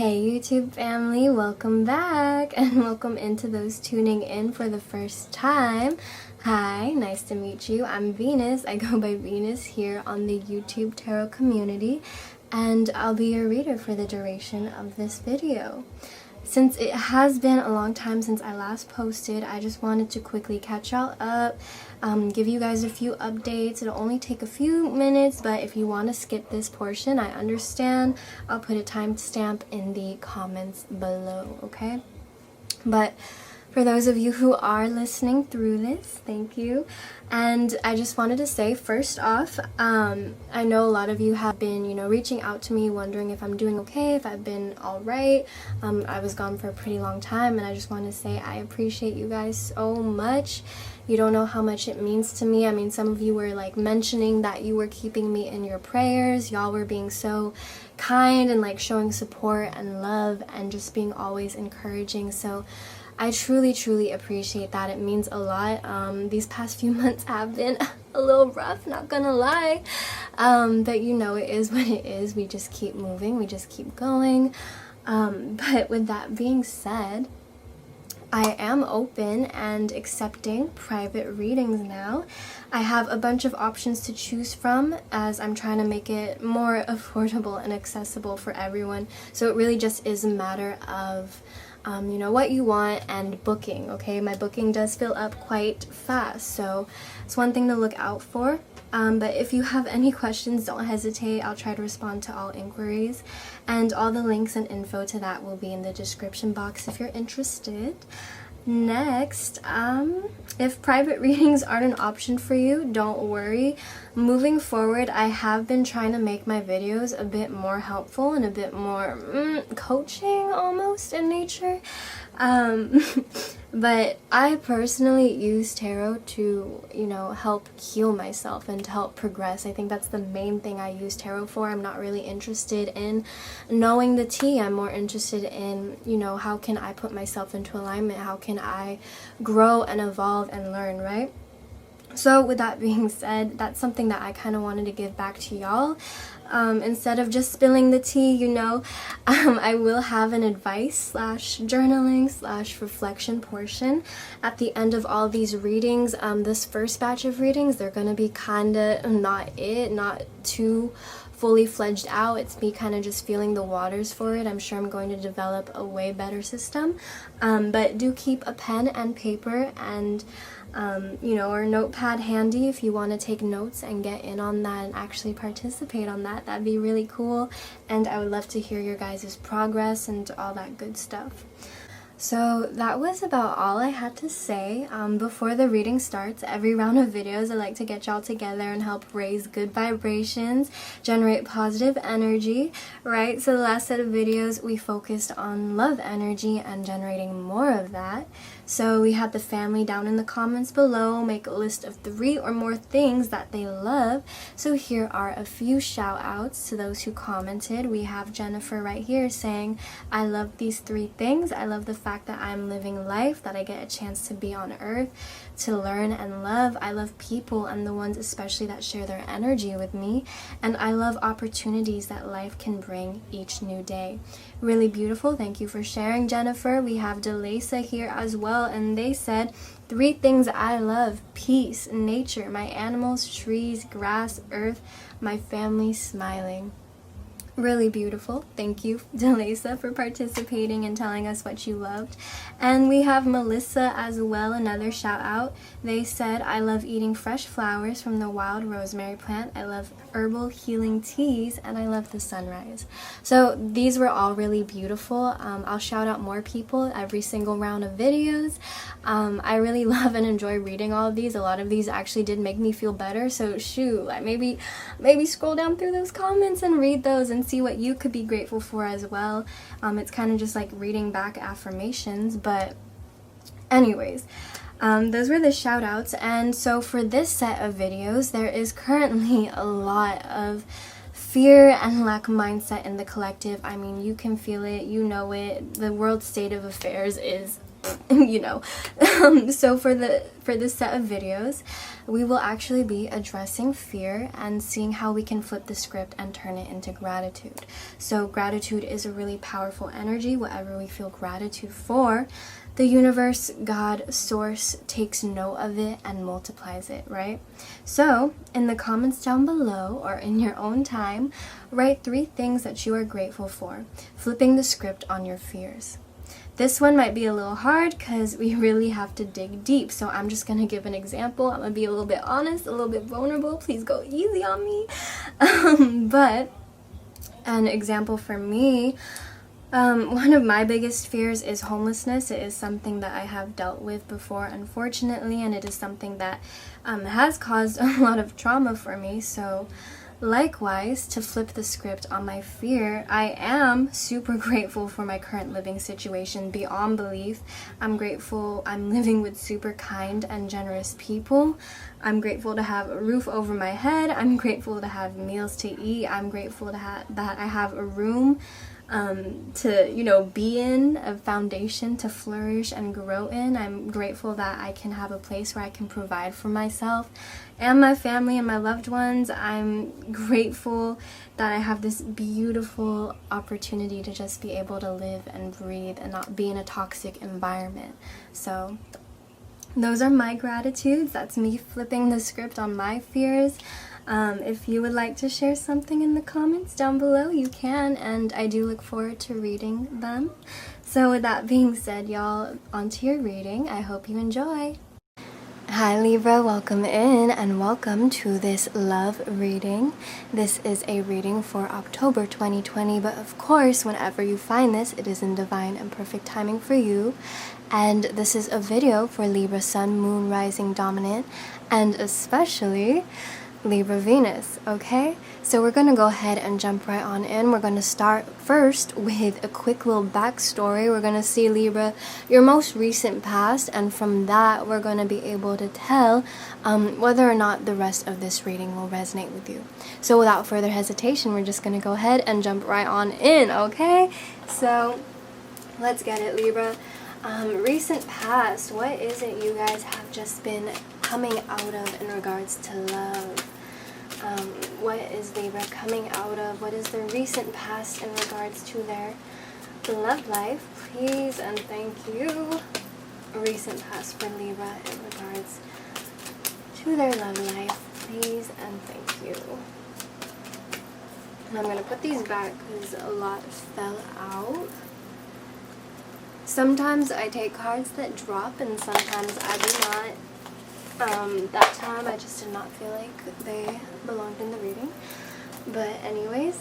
Hey YouTube family, welcome back and welcome into those tuning in for the first time. Hi, nice to meet you. I'm Venus. I go by Venus here on the YouTube tarot community, and I'll be your reader for the duration of this video. Since it has been a long time since I last posted, I just wanted to quickly catch y'all up, give you guys a few updates. It'll only take a few minutes, but if you want to skip this portion, I understand. I'll put a timestamp in the comments below, okay? But for those of you who are listening through this, thank you. And I just wanted to say, first off, I know a lot of you have been, reaching out to me wondering if I'm doing okay, if I've been all right. I was gone for a pretty long time, and I just want to say I appreciate you guys so much. You don't know how much it means to me. I mean, some of you were like mentioning that you were keeping me in your prayers. Y'all were being so kind and like showing support and love and just being always encouraging. So I truly appreciate that. It means a lot. These past few months have been a little rough, not gonna lie. But it is what it is. We just keep moving, we just keep going. But with that being said, I am open and accepting private readings now. I have a bunch of options to choose from as I'm trying to make it more affordable and accessible for everyone. So it really just is a matter of what you want and booking, okay? My booking does fill up quite fast, so it's one thing to look out for. But if you have any questions, don't hesitate. I'll try to respond to all inquiries, and all the links and info to that will be in the description box if you're interested. Next, if private readings aren't an option for you, don't worry. Moving forward, I have been trying to make my videos a bit more helpful and a bit more coaching almost in nature. But I personally use tarot to, help heal myself and to help progress. I think that's the main thing I use tarot for. I'm not really interested in knowing the tea. I'm more interested in, how can I put myself into alignment? How can I grow and evolve and learn, right? So with that being said, that's something that I kind of wanted to give back to y'all. Instead of just spilling the tea, I will have an advice / journaling / reflection portion at the end of all these readings. This first batch of readings, they're going to be kind of not too fully fledged out. It's me kind of just feeling the waters for it. I'm sure I'm going to develop a way better system. But do keep a pen and paper and or notepad handy if you want to take notes and get in on that and actually participate on that. That'd be really cool, and I would love to hear your guys' progress and all that good stuff. So that was about all I had to say. Before the reading starts, every round of videos I like to get y'all together and help raise good vibrations, generate positive energy, right? So the last set of videos we focused on love energy and generating more of that. So we had the family down in the comments below make a list of 3 or more things that they love. So here are a few shout outs to those who commented. We have Jennifer right here saying, I love these 3 things. I love the fact that I'm living life, that I get a chance to be on earth, to learn and love. I love people and the ones especially that share their energy with me. And I love opportunities that life can bring each new day. Really beautiful. Thank you for sharing, Jennifer. We have Delisa here as well, and they said 3 things I love: peace, nature, my animals, trees, grass, earth, my family, smiling. Really beautiful. Thank you, Delisa, for participating and telling us what you loved. And we have Melissa as well, another shout out. They said, I love eating fresh flowers from the wild rosemary plant. I love herbal healing teas, and I love the sunrise. So these were all really beautiful. I'll shout out more people every single round of videos. I really love and enjoy reading all of these. A lot of these actually did make me feel better. So shoot, like maybe scroll down through those comments and read those and see what you could be grateful for as well. It's kind of just like reading back affirmations, but anyways, those were the shout outs. And so for this set of videos, there is currently a lot of fear and lack mindset in the collective. I mean, you can feel it, you know it. The world state of affairs is you know. So for this set of videos, we will actually be addressing fear and seeing how we can flip the script and turn it into gratitude. So gratitude is a really powerful energy. Whatever we feel gratitude for, the universe, God, source takes note of it and multiplies it, right? So in the comments down below, or in your own time, write 3 things that you are grateful for, flipping the script on your fears. This one might be a little hard because we really have to dig deep. So I'm just going to give an example. I'm going to be a little bit honest, a little bit vulnerable. Please go easy on me. But an example for me, one of my biggest fears is homelessness. It is something that I have dealt with before, unfortunately, and it is something that has caused a lot of trauma for me. So likewise, to flip the script on my fear, I am super grateful for my current living situation beyond belief. I'm grateful I'm living with super kind and generous people. I'm grateful to have a roof over my head. I'm grateful to have meals to eat. I'm grateful to that I have a room to, you know, be in, a foundation to flourish and grow in. I'm grateful that I can have a place where I can provide for myself and my family and my loved ones. I'm grateful that I have this beautiful opportunity to just be able to live and breathe and not be in a toxic environment. So those are my gratitudes. That's me flipping the script on my fears. If you would like to share something in the comments down below, you can, and I do look forward to reading them. So with that being said, y'all, onto your reading. I hope you enjoy. Hi Libra, welcome in and welcome to this love reading. This is a reading for October 2020, but of course, whenever you find this, it is in divine and perfect timing for you. And this is a video for Libra Sun, Moon, Rising, Dominant, and especially Libra Venus, okay? So we're going to go ahead and jump right on in. We're going to start first with a quick little backstory. We're going to see, Libra, your most recent past, and from that we're going to be able to tell whether or not the rest of this reading will resonate with you. So without further hesitation, we're just going to go ahead and jump right on in, okay? So let's get it, Libra. Recent past, what is it you guys have just been coming out of in regards to love? What is Libra coming out of? What is the recent past in regards to their love life? Please and thank you. Recent past for Libra in regards to their love life. Please and thank you. And I'm going to put these back because a lot fell out. Sometimes I take cards that drop and sometimes I do not. That time I just did not feel like they belonged in the reading. But anyways,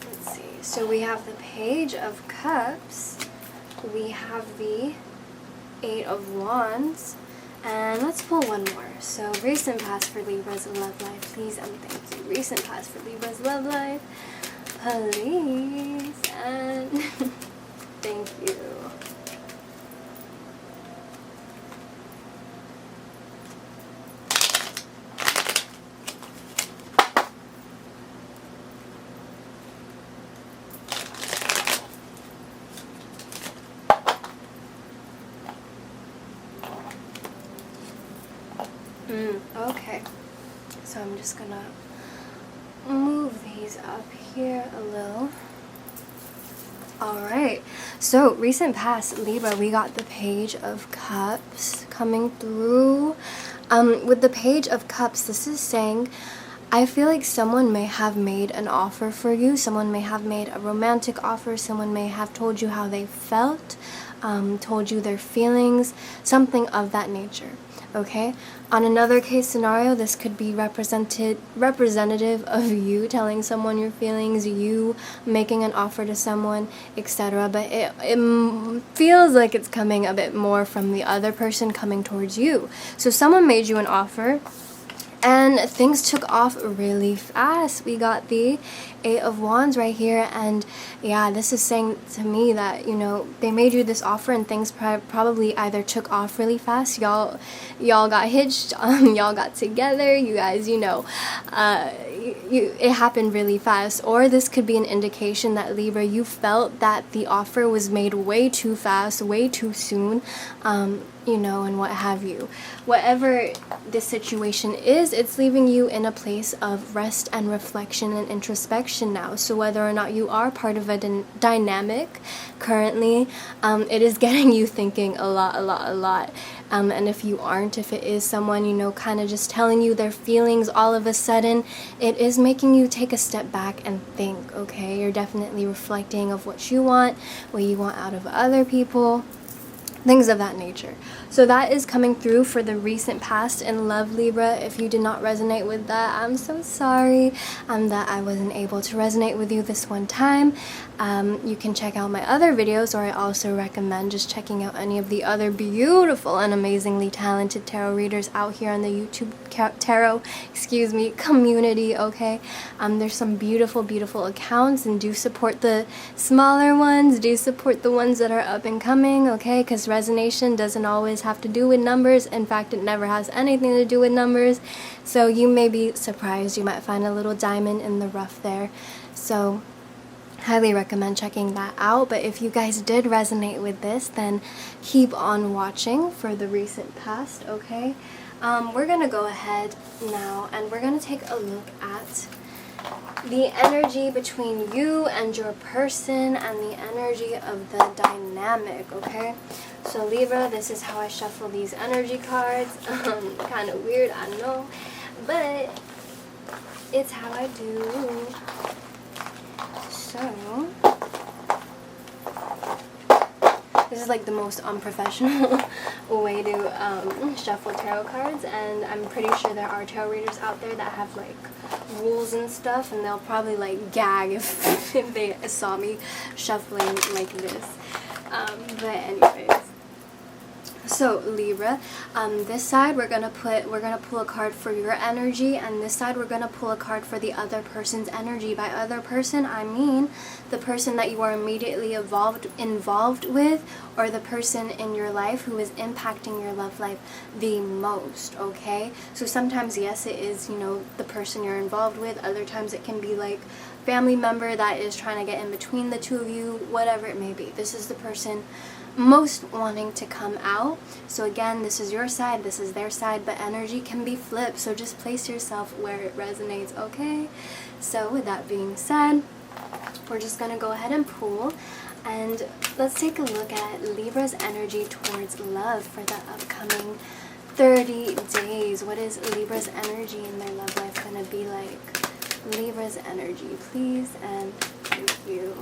let's see. So we have the Page of Cups. We have the 8 of Wands. And let's pull one more. So recent past for Libra's love life. Please and thank you. Recent past for Libra's love life. Please and thank you. Okay, so I'm just gonna move these up here a little. Alright, so recent past, Libra, we got the Page of Cups coming through. With the Page of Cups, this is saying, I feel like someone may have made an offer for you. Someone may have made a romantic offer. Someone may have told you how they felt, told you their feelings, something of that nature. Okay, on another case scenario, this could be representative of you telling someone your feelings, you making an offer to someone, etc. But it feels like it's coming a bit more from the other person coming towards you. So someone made you an offer and things took off really fast. We got the 8 of Wands right here, and yeah, this is saying to me that, you know, they made you this offer and things probably either took off really fast, y'all got hitched, y'all got together, you guys, you know, it happened really fast. Or this could be an indication that, Libra, you felt that the offer was made way too fast, way too soon, you know, and what have you. Whatever this situation is, it's leaving you in a place of rest and reflection and introspection now. So whether or not you are part of a dynamic currently, it is getting you thinking a lot. And if you aren't, if it is someone, you know, kind of just telling you their feelings all of a sudden, it is making you take a step back and think, okay? You're definitely reflecting of what you want out of other people, things of that nature. So that is coming through for the recent past in love, Libra. If you did not resonate with that, I'm so sorry that I wasn't able to resonate with you this one time. You can check out my other videos, or I also recommend just checking out any of the other beautiful and amazingly talented tarot readers out here on the YouTube tarot, community, okay? There's some beautiful accounts, and do support the smaller ones, do support the ones that are up and coming, okay? Because resonation doesn't always have to do with numbers. In fact, it never has anything to do with numbers. So you may be surprised. You might find a little diamond in the rough there. So highly recommend checking that out. But if you guys did resonate with this, then keep on watching for the recent past, okay? We're gonna go ahead now and we're gonna take a look at the energy between you and your person and the energy of the dynamic, okay? So Libra, this is how I shuffle these energy cards. Kind of weird, I know, but it's how I do. So this is like the most unprofessional way to shuffle tarot cards, and I'm pretty sure there are tarot readers out there that have like rules and stuff, and they'll probably like gag if, if they saw me shuffling like this. But anyways, so Libra, this side we're gonna pull a card for your energy, and this side we're gonna pull a card for the other person's energy. By other person, I mean the person that you are immediately involved with, or the person in your life who is impacting your love life the most, okay? So sometimes, yes, it is, you know, the person you're involved with. Other times it can be like family member that is trying to get in between the two of you, whatever it may be. This is the person most wanting to come out. So again, this is your side, this is their side, but energy can be flipped, so just place yourself where it resonates, okay? So with that being said, we're just gonna go ahead and pull, and let's take a look at Libra's energy towards love for the upcoming 30 days. What is Libra's energy in their love life gonna be like? Libra's energy, please, and thank you.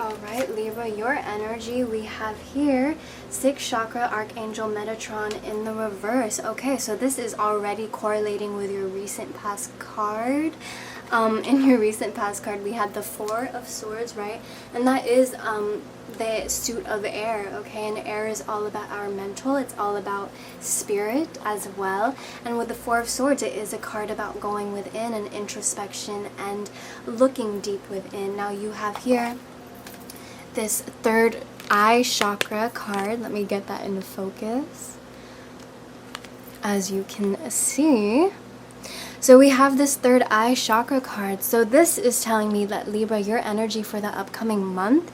Alright, Libra, your energy, we have here 6th Chakra, Archangel Metatron in the reverse. Okay, so this is already correlating with your recent past card. In your recent past card, we had the 4 of Swords, right? And that is the suit of air, okay? And air is all about our mental, it's all about spirit as well. And with the 4 of Swords, it is a card about going within and introspection and looking deep within. Now you have here this 3rd eye chakra card. Let me get that into focus. As you can see, so we have this 3rd eye chakra card. So this is telling me that, Libra, your energy for the upcoming month,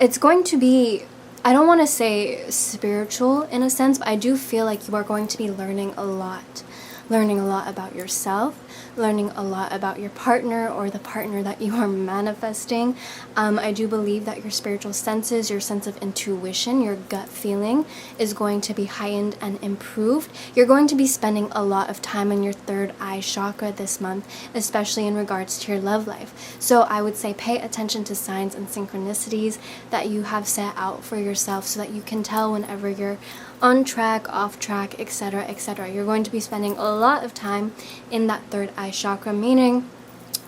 it's going to be, I don't want to say spiritual in a sense, but I do feel like you are going to be learning a lot about yourself, learning a lot about your partner or the partner that you are manifesting. I do believe that your spiritual senses, your sense of intuition, your gut feeling is going to be heightened and improved. You're going to be spending a lot of time in your 3rd eye chakra this month, especially in regards to your love life. So I would say pay attention to signs and synchronicities that you have set out for yourself so that you can tell whenever you're on track, off track, etc., etc. You're going to be spending a lot of time in that 3rd eye chakra, meaning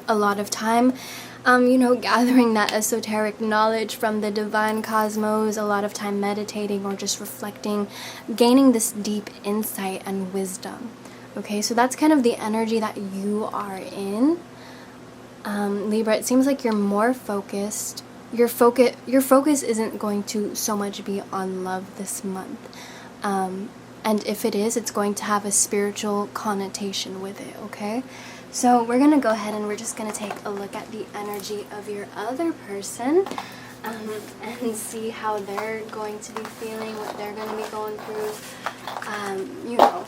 a lot of time, you know, gathering that esoteric knowledge from the divine cosmos, a lot of time meditating or just reflecting, gaining this deep insight and wisdom. Okay, so that's kind of the energy that you are in. Libra, it seems like you're more focused. Your focus isn't going to so much be on love this month. And if it is, it's going to have a spiritual connotation with it, okay? So we're going to go ahead and we're just going to take a look at the energy of your other person, and see how they're going to be feeling, what they're going to be going through, you know,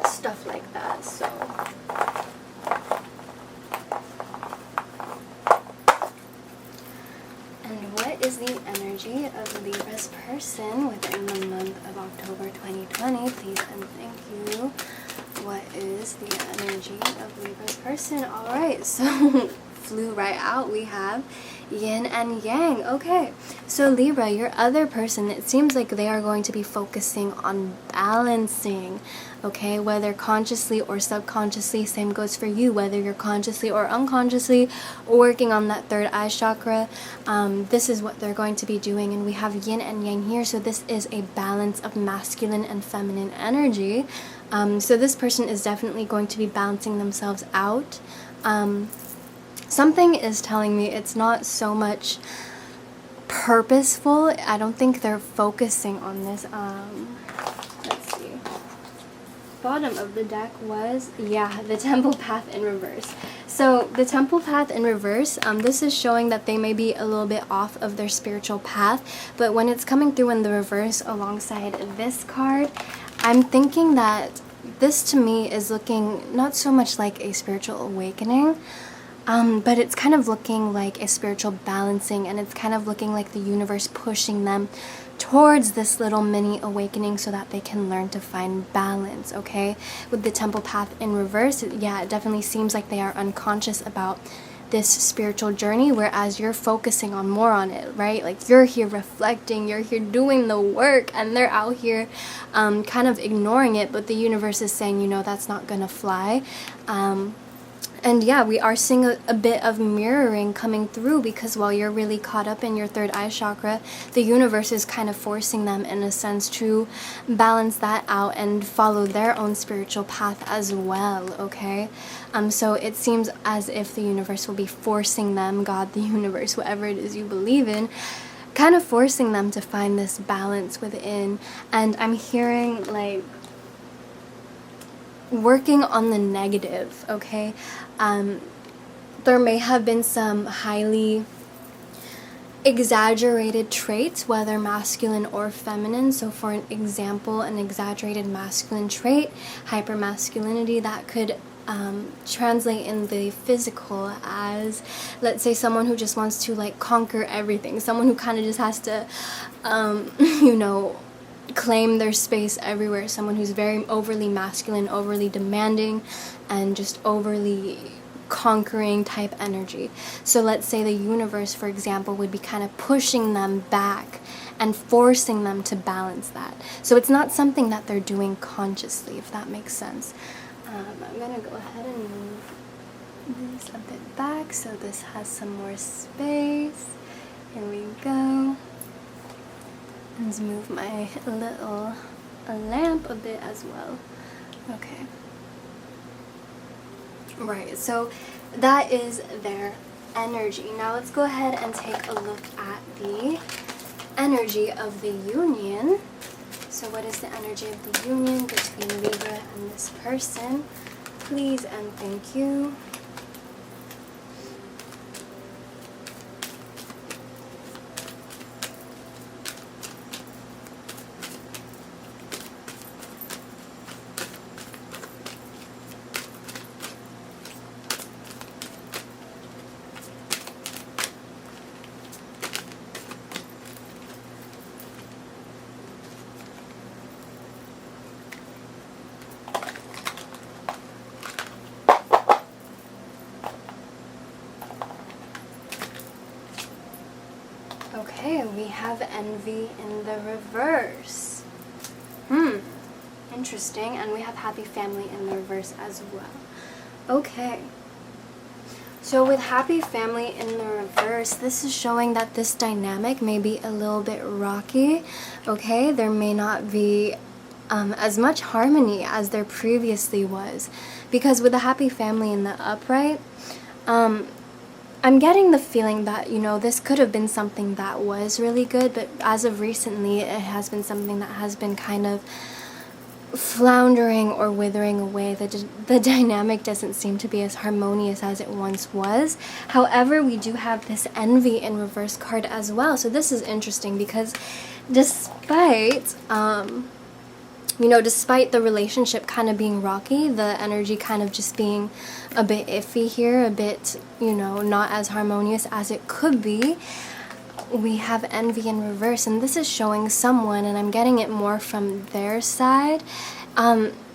stuff like that. So what is the energy of Libra's person within the month of October 2020? Please and thank you. What is the energy of Libra's person? Alright, so flew right out. We have yin and yang. Okay, so Libra, your other person, it seems like they are going to be focusing on balancing, okay, whether consciously or subconsciously. Same goes for you, whether you're consciously or unconsciously working on that third eye chakra. This is what they're going to be doing, and we have yin and yang here, so this is a balance of masculine and feminine energy. So this person is definitely going to be balancing themselves out. Something is telling me it's not so much purposeful. I don't think they're focusing on this. Let's see. Bottom of the deck was, yeah, the temple path in reverse. So the temple path in reverse, this is showing that they may be a little bit off of their spiritual path, but when it's coming through in the reverse alongside this card, I'm thinking that this to me is looking not so much like a spiritual awakening, but it's kind of looking like a spiritual balancing, and it's kind of looking like the universe pushing them towards this little mini awakening so that they can learn to find balance, okay? With the temple path in reverse, yeah, it definitely seems like they are unconscious about this spiritual journey, whereas you're focusing on more on it, right? Like you're here reflecting, you're here doing the work, and they're out here kind of ignoring it, but the universe is saying, you know, that's not gonna fly. And yeah, we are seeing a bit of mirroring coming through, because while you're really caught up in your third eye chakra, the universe is kind of forcing them in a sense to balance that out and follow their own spiritual path as well, okay? So it seems as if the universe will be forcing them, God, the universe, whatever it is you believe in, kind of forcing them to find this balance within. And I'm hearing like working on the negative, okay? There may have been some highly exaggerated traits, whether masculine or feminine. So for an example, an exaggerated masculine trait, hypermasculinity, that could translate in the physical as, let's say, someone who just wants to like conquer everything, someone who kind of just has to you know, claim their space everywhere, someone who's very overly masculine, overly demanding, and just overly conquering type energy. So let's say the universe, for example, would be kind of pushing them back and forcing them to balance that. So it's not something that they're doing consciously, if that makes sense. I'm gonna go ahead and move this a bit back so this has some more space. Here we go. Let's move my little lamp a bit as well. Okay. Right, so that is their energy. Now let's go ahead and take a look at the energy of the union. So what is the energy of the union between Libra and this person? Please and thank you. Okay, we have envy in the reverse. Interesting. And we have happy family in the reverse as well. Okay. So with happy family in the reverse, this is showing that this dynamic may be a little bit rocky, okay? There may not be as much harmony as there previously was. Because with the happy family in the upright, I'm getting the feeling that, you know, this could have been something that was really good, but as of recently, it has been something that has been kind of floundering or withering away. The dynamic doesn't seem to be as harmonious as it once was. However, we do have this envy in reverse card as well. So this is interesting because despite despite the relationship kind of being rocky, the energy kind of just being a bit iffy here, a bit, not as harmonious as it could be, we have envy in reverse. And this is showing someone, and I'm getting it more from their side,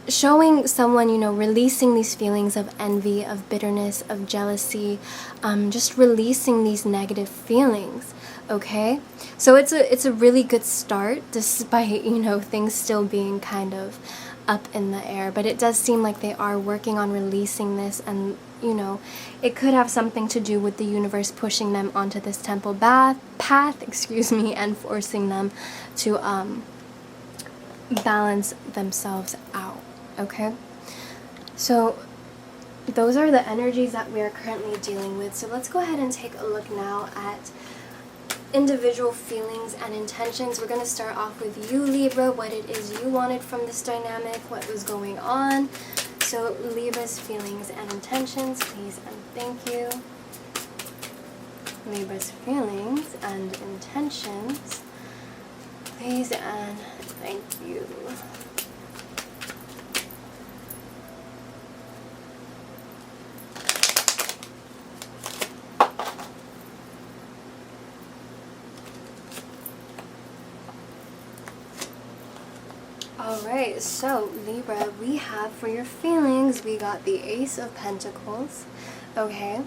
showing someone, releasing these feelings of envy, of bitterness, of jealousy, just releasing these negative feelings. Okay, so it's a really good start, despite things still being kind of up in the air. But it does seem like they are working on releasing this, and it could have something to do with the universe pushing them onto this temple path, and forcing them to balance themselves out. Okay, so those are the energies that we are currently dealing with. So let's go ahead and take a look now at individual feelings and intentions. We're going to start off with you, Libra, what it is you wanted from this dynamic, what was going on. So Libra's feelings and intentions, please and thank you. Libra's feelings and intentions, please and thank you. Alright, so Libra, we have for your feelings, we got the Ace of Pentacles. Okay,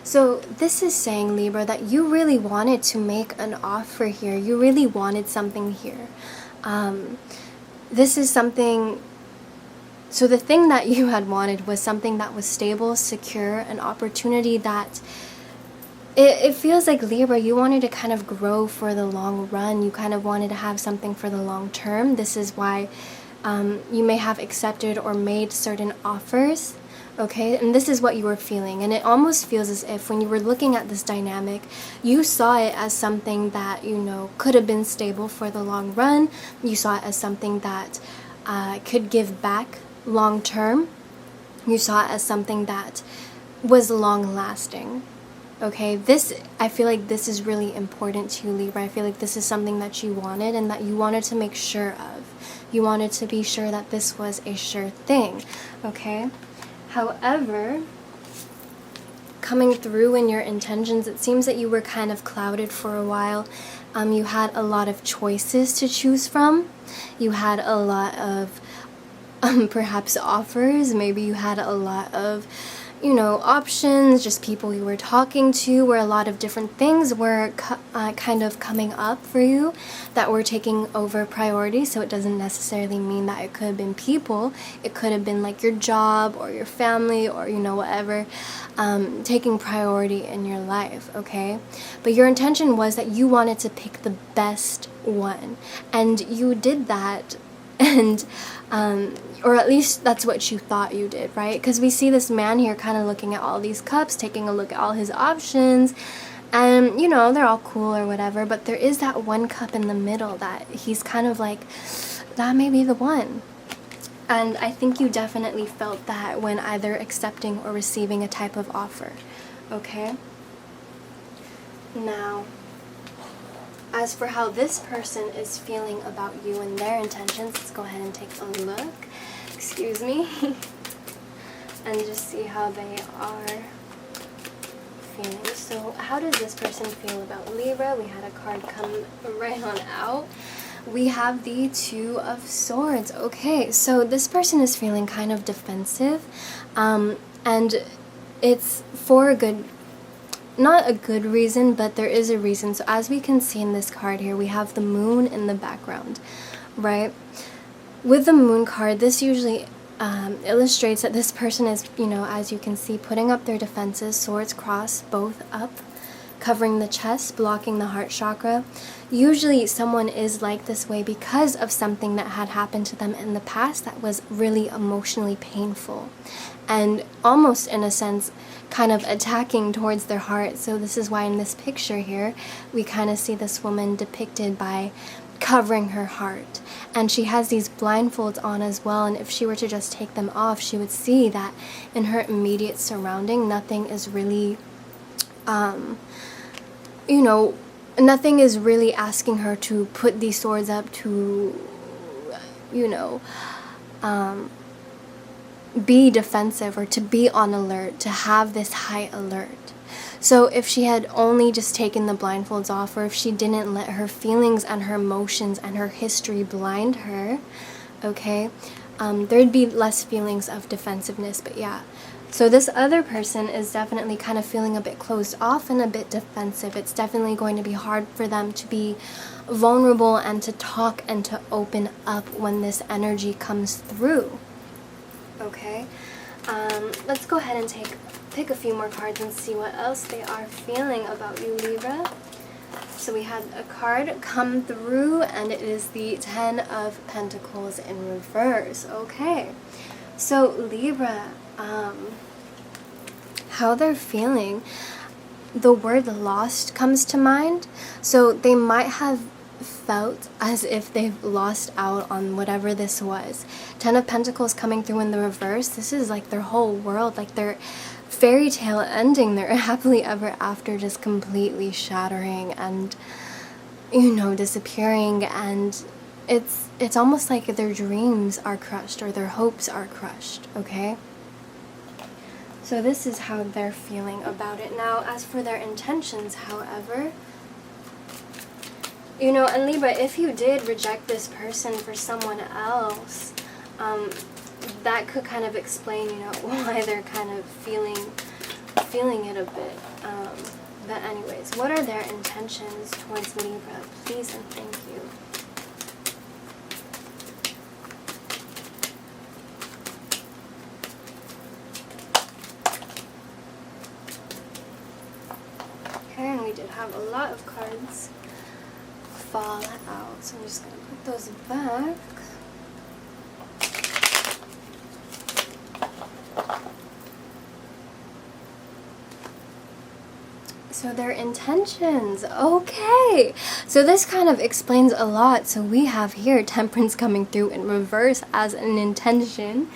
so this is saying, Libra, that you really wanted to make an offer here. You really wanted something here. This is something, so the thing that you had wanted was something that was stable, secure, an opportunity that it feels like, Libra, you wanted to kind of grow for the long run. You kind of wanted to have something for the long term. This is why you may have accepted or made certain offers, okay? And this is what you were feeling. And it almost feels as if when you were looking at this dynamic, you saw it as something that, could have been stable for the long run. You saw it as something that could give back long term. You saw it as something that was long lasting. Okay, I feel like this is really important to you, Libra. I feel like this is something that you wanted and that you wanted to make sure of. You wanted to be sure that this was a sure thing, okay? However, coming through in your intentions, it seems that you were kind of clouded for a while. You had a lot of choices to choose from. You had a lot of perhaps offers. Maybe you had a lot of options, just people you were talking to, where a lot of different things were kind of coming up for you that were taking over priority. So it doesn't necessarily mean that it could have been people. It could have been like your job or your family or whatever taking priority in your life, okay? But your intention was that you wanted to pick the best one, and you did that. And or at least that's what you thought you did, right? Because we see this man here kind of looking at all these cups, taking a look at all his options, and they're all cool or whatever, but there is that one cup in the middle that he's kind of like, that may be the one. And I think you definitely felt that when either accepting or receiving a type of offer, okay? Now, as for how this person is feeling about you and their intentions, let's go ahead and take a look. Excuse me. And just see how they are feeling. So how does this person feel about Libra? We had a card come right on out. We have the Two of Swords. Okay, so this person is feeling kind of defensive. And it's for a good, not a good reason, but there is a reason. So as we can see in this card here, we have the moon in the background, right? With the moon card, this usually illustrates that this person is, you know, as you can see, putting up their defenses, swords crossed, both up, covering the chest, blocking the heart chakra. Usually someone is like this way because of something that had happened to them in the past that was really emotionally painful, and almost in a sense kind of attacking towards their heart. So this is why in this picture here we kind of see this woman depicted by covering her heart, and she has these blindfolds on as well, and if she were to just take them off, she would see that in her immediate surrounding nothing is really you know, nothing is really asking her to put these swords up, to, you know, be defensive or to be on alert, to have this high alert. So if she had only just taken the blindfolds off, or if she didn't let her feelings and her emotions and her history blind her, okay, there'd be less feelings of defensiveness. But yeah, so this other person is definitely kind of feeling a bit closed off and a bit defensive. It's definitely going to be hard for them to be vulnerable and to talk and to open up when this energy comes through. Okay, let's go ahead and pick a few more cards and see what else they are feeling about you, Libra. So we had a card come through, and it is the Ten of Pentacles in reverse. Okay, so Libra, how they're feeling, the word lost comes to mind. So they might have felt as if they've lost out on whatever this was. Ten of Pentacles coming through in the reverse, this is like their whole world, like their fairy tale ending, their happily ever after just completely shattering and, you know, disappearing, and it's almost like their dreams are crushed or their hopes are crushed, okay? So this is how they're feeling about it. Now, as for their intentions, however, you know, and Libra, if you did reject this person for someone else, that could kind of explain, you know, why they're kind of feeling it a bit. But anyways, what are their intentions towards Libra? Please and thank you. Okay, and we did have a lot of cards fall out, so I'm just going to put those back. So their intentions, okay, so this kind of explains a lot. So we have here Temperance coming through in reverse as an intention,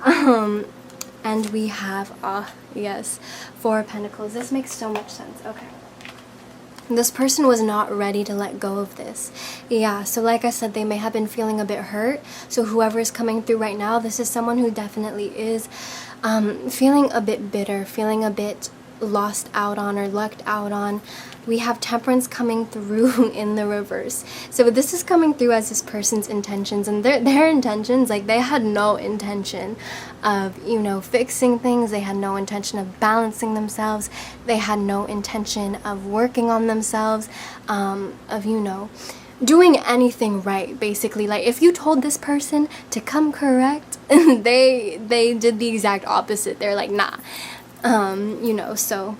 and we have, yes, Four of Pentacles. This makes so much sense. Okay, this person was not ready to let go of this. Yeah, so like I said, they may have been feeling a bit hurt. So whoever is coming through right now, this is someone who definitely is feeling a bit bitter, feeling a bit lost out on or lucked out on. We have Temperance coming through in the reverse. So this is coming through as this person's intentions, and their intentions, like, they had no intention of, you know, fixing things. They had no intention of balancing themselves. They had no intention of working on themselves, of, you know, doing anything right, basically. Like, if you told this person to come correct, they did the exact opposite. They're like, nah. You know, so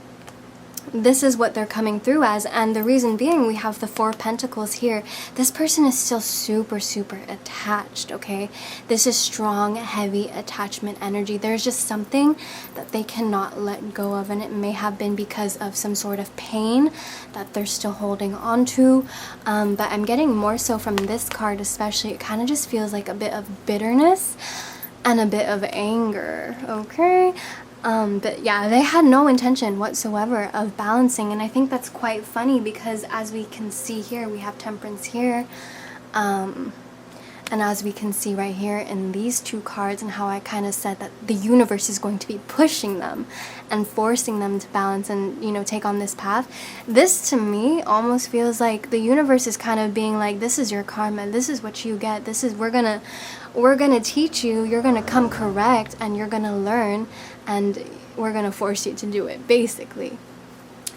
this is what they're coming through as, and the reason being, we have the Four of Pentacles here. This person is still super attached, okay? This is strong, heavy attachment energy. There's just something that they cannot let go of, and it may have been because of some sort of pain that they're still holding on to, but I'm getting more so from this card especially, it kind of just feels like a bit of bitterness and a bit of anger, okay? But yeah, they had no intention whatsoever of balancing, and I think that's quite funny because as we can see here, we have Temperance here, and as we can see right here in these two cards, and how I kind of said that the universe is going to be pushing them and forcing them to balance and, you know, take on this path. This to me almost feels like the universe is kind of being like, this is your karma, this is what you get, this is, we're gonna teach you, you're gonna come correct, and you're gonna learn, and we're gonna force you to do it, basically.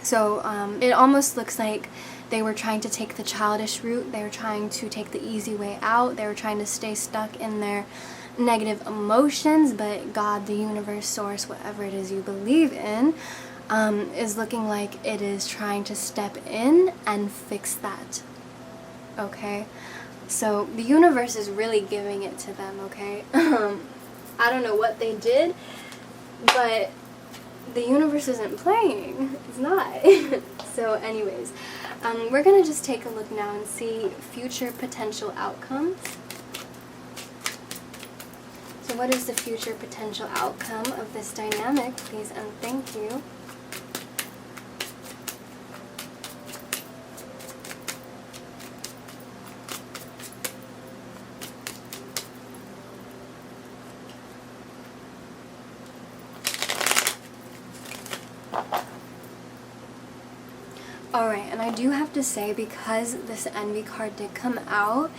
So it almost looks like they were trying to take the childish route. They were trying to take the easy way out. They were trying to stay stuck in their negative emotions, but God, the universe, source, whatever it is you believe in, is looking like it is trying to step in and fix that. Okay? So the universe is really giving it to them, okay? I don't know what they did, but the universe isn't playing. It's not. So anyways, we're going to just take a look now and see future potential outcomes. So what is the future potential outcome of this dynamic? Please and thank you. Alright, and I do have to say, because this envy card did come out,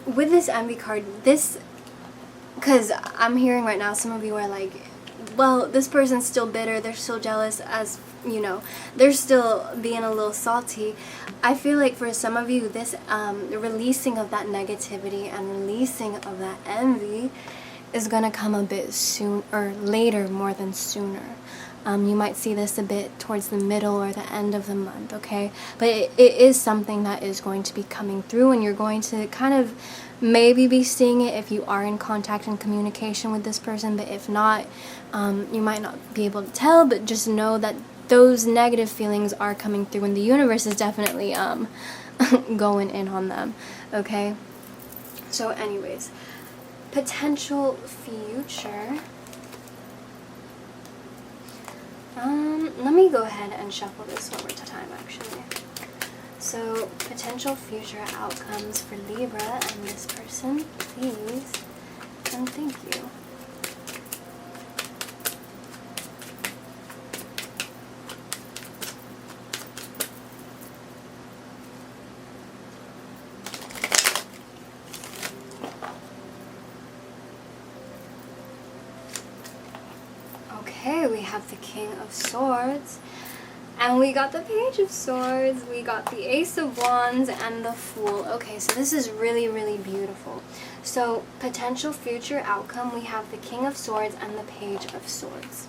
with this envy card, because I'm hearing right now some of you are like, well, this person's still bitter, they're still jealous, as you know, they're still being a little salty. I feel like for some of you, this releasing of that negativity and releasing of that envy is going to come a bit soon, or later more than sooner. You might see this a bit towards the middle or the end of the month, okay? But it is something that is going to be coming through, and you're going to kind of maybe be seeing it if you are in contact and communication with this person, but if not, you might not be able to tell, but just know that those negative feelings are coming through, and the universe is definitely going in on them, okay? So anyways, potential future. Let me go ahead and shuffle this one more time, actually. So, potential future outcomes for Libra and this person, please, and thank you. Okay, we have the King of Swords, and we got the Page of Swords, we got the Ace of Wands, and the Fool. Okay, so this is really, really beautiful. So, potential future outcome, we have the King of Swords and the Page of Swords.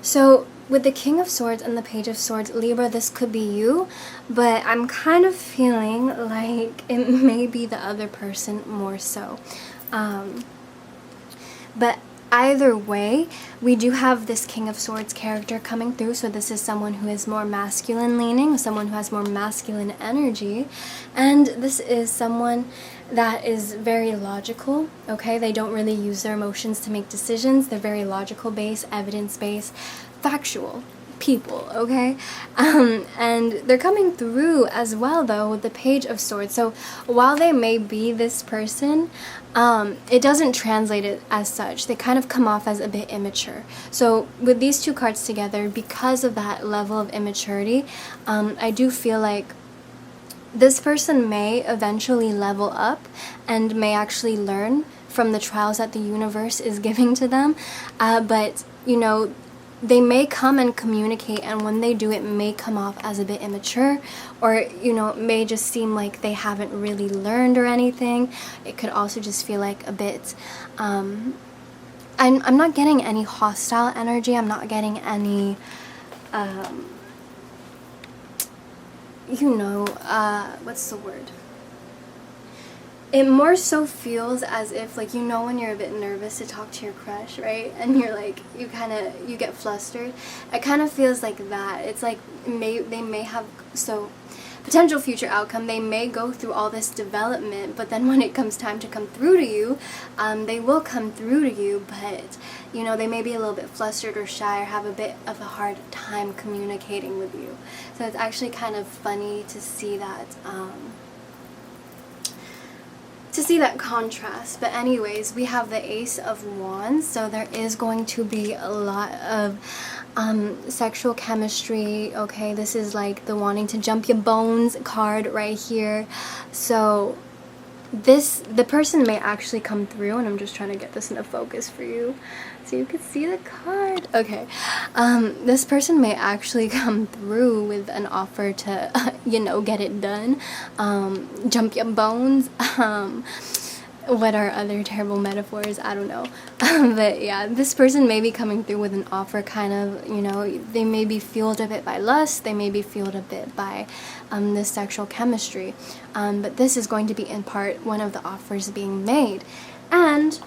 So, with the King of Swords and the Page of Swords, Libra, this could be you, but I'm kind of feeling like it may be the other person more so. But either way, we do have this King of Swords character coming through, so this is someone who is more masculine leaning, someone who has more masculine energy, and this is someone that is very logical, okay? They don't really use their emotions to make decisions. They're very logical based, evidence based, factual people, okay? And they're coming through as well, though, with the Page of Swords. So while they may be this person, it doesn't translate it as such. They kind of come off as a bit immature. So with these two cards together, because of that level of immaturity, I do feel like this person may eventually level up and may actually learn from the trials that the universe is giving to them. But, you know, they may come and communicate, and when they do, it may come off as a bit immature, or, you know, it may just seem like they haven't really learned or anything. It could also just feel like a bit, I'm not getting any hostile energy. I'm not getting any, what's the word? It more so feels as if, like, you know when you're a bit nervous to talk to your crush, right? And you're like, you get flustered. It kind of feels like that. It's like they may have, so potential future outcome, they may go through all this development, but then when it comes time to come through to you, they will come through to you, but, you know, they may be a little bit flustered or shy or have a bit of a hard time communicating with you. So it's actually kind of funny to see that, contrast. But anyways, we have the Ace of Wands, so there is going to be a lot of sexual chemistry, okay? This is like the wanting to jump your bones card right here. So the person may actually come through, and I'm just trying to get this into focus for you. so you can see the card. Okay, this person may actually come through with an offer to, get it done. Jump your bones. What are other terrible metaphors? I don't know. But yeah, this person may be coming through with an offer, kind of, they may be fueled a bit by lust, they may be fueled a bit by this sexual chemistry. But this is going to be in part one of the offers being made. And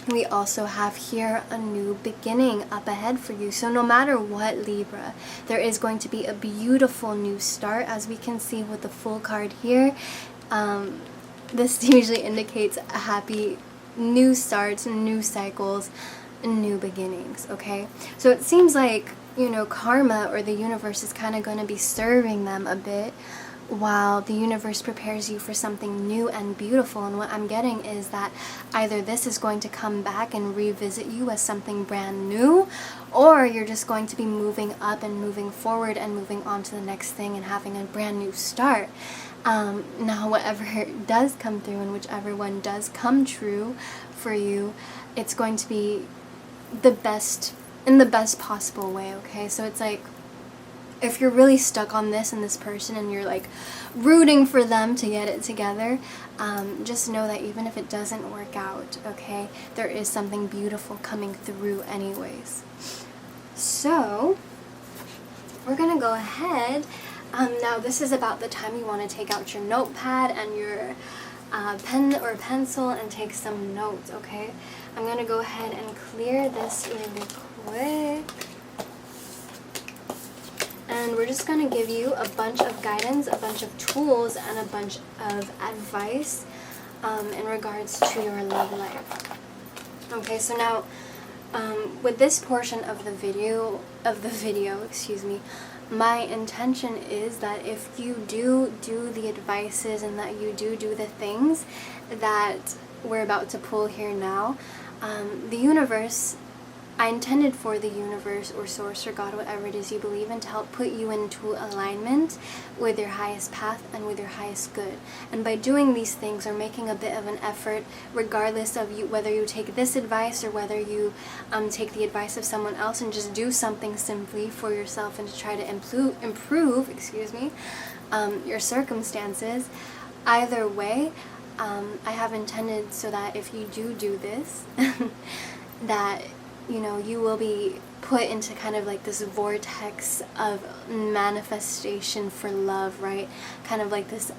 we also have here a new beginning up ahead for you. So no matter what, Libra, there is going to be a beautiful new start, as we can see with the Full card here. This usually indicates a happy new starts, new cycles, new beginnings, okay? So it seems like, karma or the universe is kind of going to be serving them a bit while the universe prepares you for something new and beautiful. And what I'm getting is that either this is going to come back and revisit you as something brand new, or you're just going to be moving up and moving forward and moving on to the next thing and having a brand new start. Now, whatever does come through and whichever one does come true for you, it's going to be the best, in the best possible way, okay? So it's like, if you're really stuck on this and this person and you're like rooting for them to get it together, just know that even if it doesn't work out, okay, there is something beautiful coming through anyways. So, we're gonna go ahead. Now this is about the time you want to take out your notepad and your pen or pencil and take some notes, okay? I'm going to go ahead and clear this really quick. And we're just going to give you a bunch of guidance, a bunch of tools, and a bunch of advice in regards to your love life. Okay, so now with this portion of the video, my intention is that if you do the advices and that you do the things that we're about to pull here now, the universe, I intended for the universe or source or God, whatever it is you believe in, to help put you into alignment with your highest path and with your highest good. And by doing these things or making a bit of an effort, regardless of whether you take this advice or whether you take the advice of someone else and just do something simply for yourself and to try to improve your circumstances, either way, I have intended so that if you do this, that you will be put into kind of like this vortex of manifestation for love, right? Kind of like this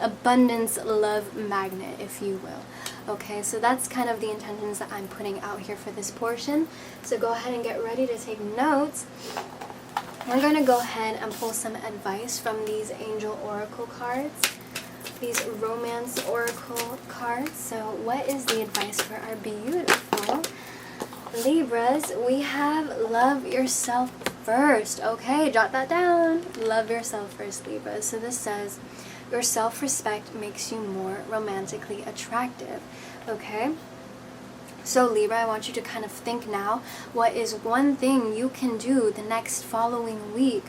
abundance love magnet, if you will. Okay, so that's kind of the intentions that I'm putting out here for this portion. So go ahead and get ready to take notes. We're going to go ahead and pull some advice from these angel oracle cards, these romance oracle cards. So what is the advice for our beautiful Libras? We have love yourself first. Okay, jot that down. Love yourself first, Libras. So this says, your self-respect makes you more romantically attractive. Okay? So Libra, I want you to kind of think now, what is one thing you can do the next following week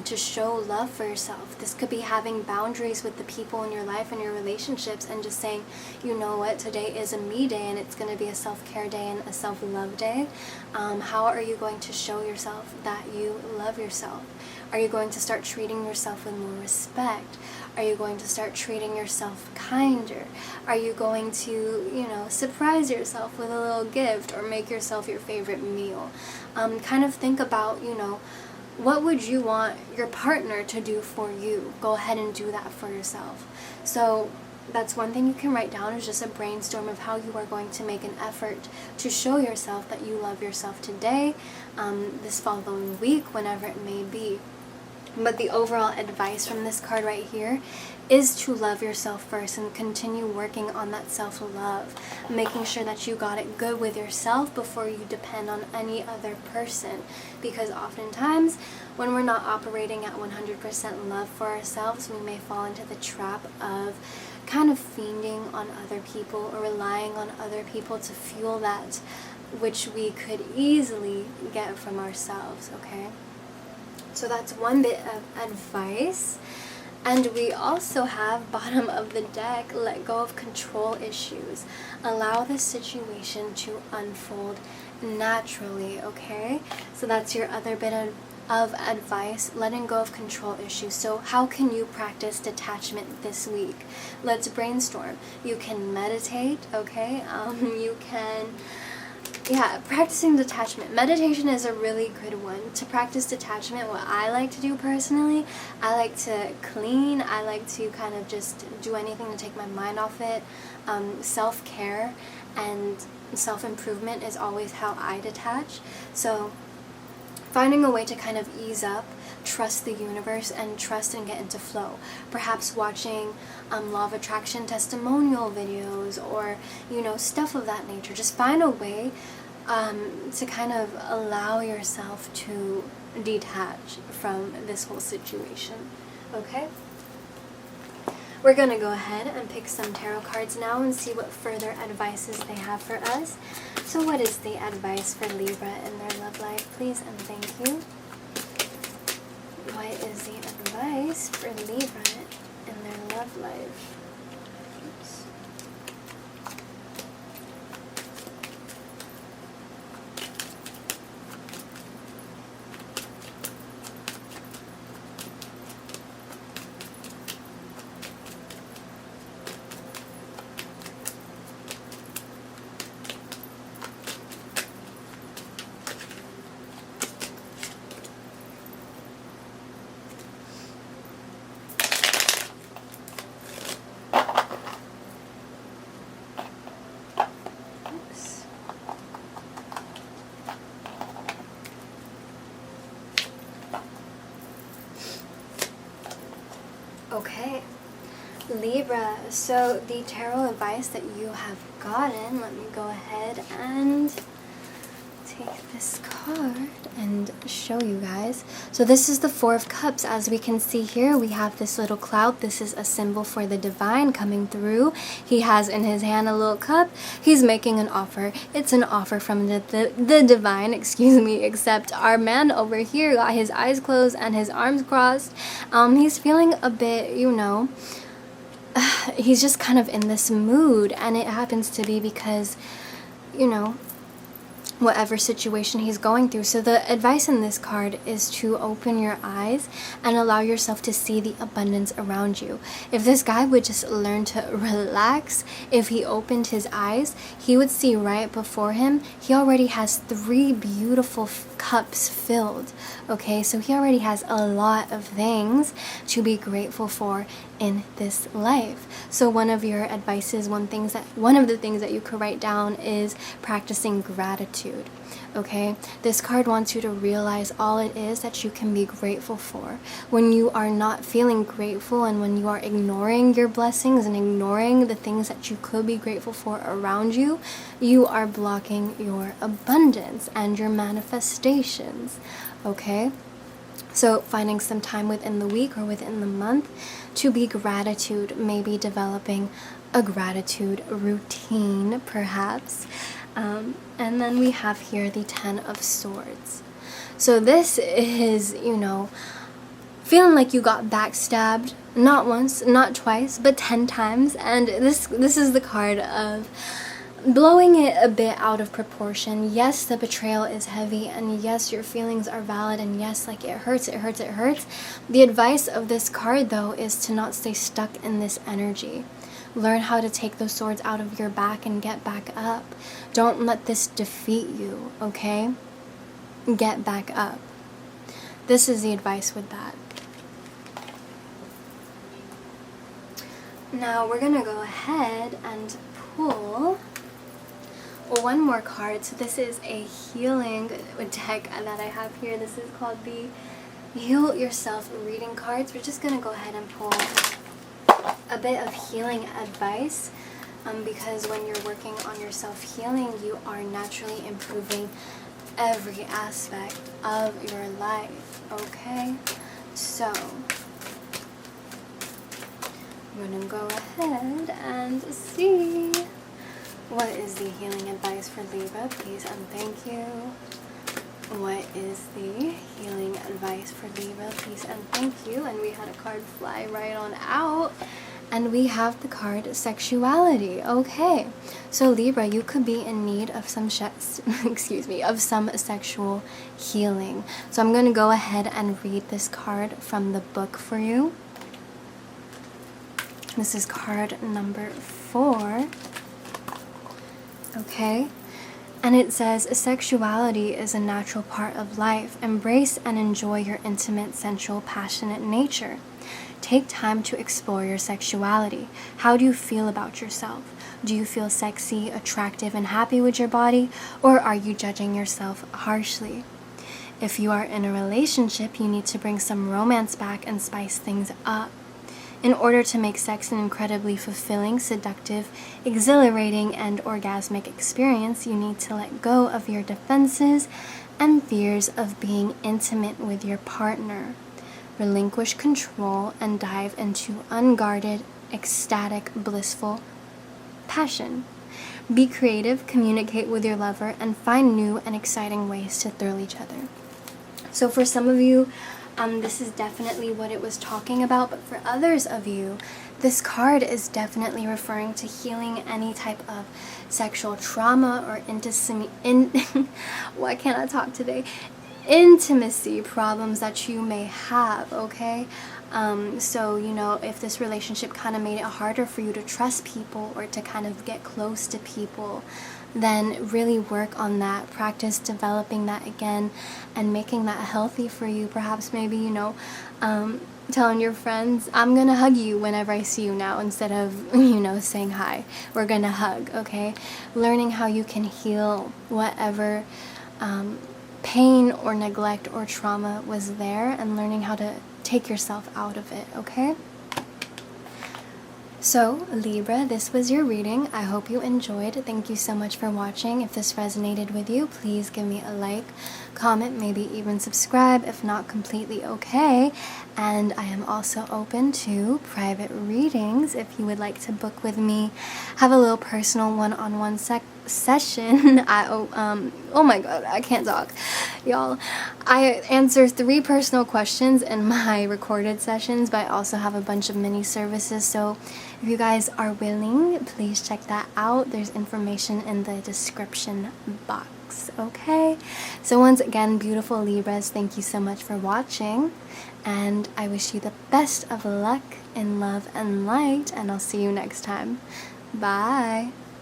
to show love for yourself? This could be having boundaries with the people in your life and your relationships and just saying, you know what, today is a me day and it's going to be a self-care day and a self-love day. How are you going to show yourself that you love yourself? Are you going to start treating yourself with more respect? Are you going to start treating yourself kinder? Are you going to, surprise yourself with a little gift or make yourself your favorite meal? Kind of think about, what would you want your partner to do for you? Go ahead and do that for yourself. So that's one thing you can write down, is just a brainstorm of how you are going to make an effort to show yourself that you love yourself today, this following week, whenever it may be. But the overall advice from this card right here is to love yourself first and continue working on that self-love, making sure that you got it good with yourself before you depend on any other person. Because oftentimes, when we're not operating at 100% love for ourselves, we may fall into the trap of kind of fiending on other people or relying on other people to fuel that which we could easily get from ourselves, okay? So that's one bit of advice. And we also have, bottom of the deck, let go of control issues. Allow the situation to unfold naturally, okay? So that's your other bit of advice, letting go of control issues. So how can you practice detachment this week? Let's brainstorm. You can meditate, okay? You can, yeah, practicing detachment. Meditation is a really good one. To practice detachment, what I like to do personally, I like to clean, I like to kind of just do anything to take my mind off it. Self-care and self-improvement is always how I detach. So finding a way to kind of ease up, trust the universe, and trust and get into flow. Perhaps watching law of attraction testimonial videos, or, you know, stuff of that nature. Just find a way to kind of allow yourself to detach from this whole situation, okay? We're going to go ahead and pick some tarot cards now and see what further advices they have for us. So what is the advice for Libra in their love life, please and thank you? What is the advice for Libra in their love life? Oops. Okay, Libra, so the tarot advice that you have gotten, let me go ahead and take this card and show you guys. So this is the Four of Cups. As we can see here, we have this little cloud. This is a symbol for the divine coming through. He has in his hand a little cup. He's making an offer. It's an offer from the divine, excuse me, except our man over here got his eyes closed and his arms crossed. He's feeling a bit, you know, he's just kind of in this mood, and it happens to be because, you know, whatever situation he's going through. So the advice in this card is to open your eyes and allow yourself to see the abundance around you. If this guy would just learn to relax, if he opened his eyes, he would see right before him, he already has 3 beautiful cups filled. Okay, so he already has a lot of things to be grateful for in this life. So one of your advices, one of the things that you could write down is practicing gratitude. Okay, this card wants you to realize all it is that you can be grateful for. When you are not feeling grateful, and when you are ignoring your blessings and ignoring the things that you could be grateful for around you, you are blocking your abundance and your manifestations. Okay, so finding some time within the week or within the month to be gratitude, maybe developing a gratitude routine perhaps. And then we have here the 10 of Swords. So this is, you know, feeling like you got backstabbed, not once, not twice, but 10 times. And this is the card of blowing it a bit out of proportion. Yes, the betrayal is heavy, and yes, your feelings are valid, and yes, like it hurts, it hurts, it hurts. The advice of this card, though, is to not stay stuck in this energy. Learn how to take those swords out of your back and get back up. Don't let this defeat you, okay? Get back up. This is the advice with that. Now we're gonna go ahead and pull one more card. So this is a healing deck that I have here. This is called the Heal Yourself reading cards. We're just gonna go ahead and pull a bit of healing advice, because when you're working on your self-healing, you are naturally improving every aspect of your life, okay? So I'm gonna go ahead and see what is the healing advice for Libra, please and thank you. What is the healing advice for Libra, please and thank you? And we had a card fly right on out. And we have the card Sexuality. Okay, so Libra, you could be in need of some of some sexual healing. So I'm going to go ahead and read this card from the book for you. This is card number 4. Okay, and it says, sexuality is a natural part of life. Embrace and enjoy your intimate, sensual, passionate nature. Take time to explore your sexuality. How do you feel about yourself? Do you feel sexy, attractive, and happy with your body, or are you judging yourself harshly? If you are in a relationship, you need to bring some romance back and spice things up. In order to make sex an incredibly fulfilling, seductive, exhilarating, and orgasmic experience, you need to let go of your defenses and fears of being intimate with your partner. Relinquish control and dive into unguarded, ecstatic, blissful passion. Be creative, communicate with your lover, and find new and exciting ways to thrill each other. So for some of you, this is definitely what it was talking about, but for others of you, this card is definitely referring to healing any type of sexual trauma or why can't I talk today? Intimacy problems that you may have, okay? So, you know, if this relationship kind of made it harder for you to trust people or to kind of get close to people, then really work on that. Practice developing that again and making that healthy for you. Perhaps maybe, you know, telling your friends, I'm gonna hug you whenever I see you now, instead of, you know, saying hi. We're gonna hug, okay? Learning how you can heal whatever pain or neglect or trauma was there, and learning how to take yourself out of it, okay? So, Libra, this was your reading. I hope you enjoyed. Thank you so much for watching. If this resonated with you, please give me a like, comment, maybe even subscribe. If not, completely okay. And I am also open to private readings if you would like to book with me, have a little personal one-on-one session. Oh my god, I can't talk, y'all. I answer 3 personal questions in my recorded sessions, but I also have a bunch of mini services. So if you guys are willing, please check that out. There's information in the description box, okay? So once again, beautiful Libras, thank you so much for watching, and I wish you the best of luck in love and light, and I'll see you next time. Bye!